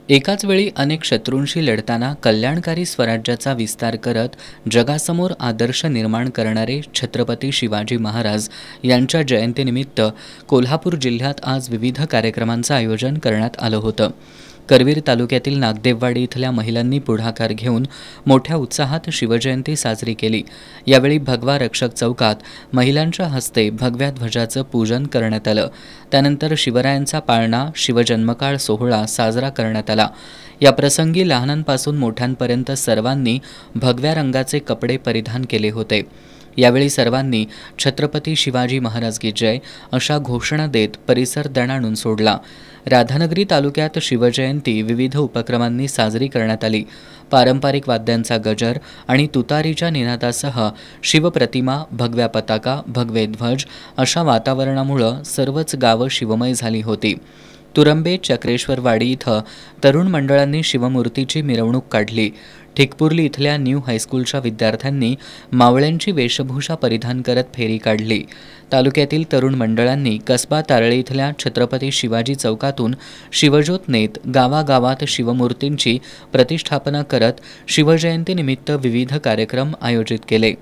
एकाच वेळी अनेक शत्रूंशी लढताना कल्याणकारी स्वराज्याचा विस्तार करत जगासमोर आदर्श निर्माण करणारे छत्रपती शिवाजी महाराज यांच्या जयंतीनिमित्त कोल्हापूर जिल्ह्यात आज विविध कार्यक्रमांचं आयोजन करण्यात आलं होतं। करवीर तालुक्यातील नागदेववाडी इथल्या महिलांनी पुढाकार घेऊन मोठ्या उत्साहात शिवजयंती साजरी केली। यावेळी भगवा रक्षक चौकात महिलांच्या हस्ते भगव्या ध्वजाचं पूजन करण्यात आलं। त्यानंतर शिवरायांचा पाळणा शिवजन्मकाळ सोहळा साजरा करण्यात आला। या प्रसंगी लहानांपासून मोठ्यांपर्यंत सर्वांनी भगव्या रंगाचे कपडे परिधान केले होते। यावेळी सर्वांनी छत्रपती शिवाजी महाराज की जय अशा घोषणा देत परिसर दणाणून सोडला। राधानगरी तालुक्यात शिवजयंती विविध उपक्रमांनी साजरी करण्यात आली। पारंपरिक वाद्यांचा गजर आणि तुतारीच्या निनादासह शिवप्रतिमा, भगव्या पताका, भगवे ध्वज अशा वातावरणामुळे सर्वच गावं शिवमय झाली होती। तुरंबे चक्रेश्वरवाडी इथं तरुण मंडळांनी शिवमूर्तीची मिरवणूक काढली। ठिकपुर्ली इथल्या न्यू हायस्कूलच्या विद्यार्थ्यांनी मावळ्यांची वेशभूषा परिधान करत फेरी काढली। तालुक्यातील तरुण मंडळांनी कसबा तारळे इथल्या छत्रपती शिवाजी चौकातून शिवज्योत नेत गावागावात शिवमूर्तींची प्रतिष्ठापना करत शिवजयंतीनिमित्त विविध कार्यक्रम आयोजित केले।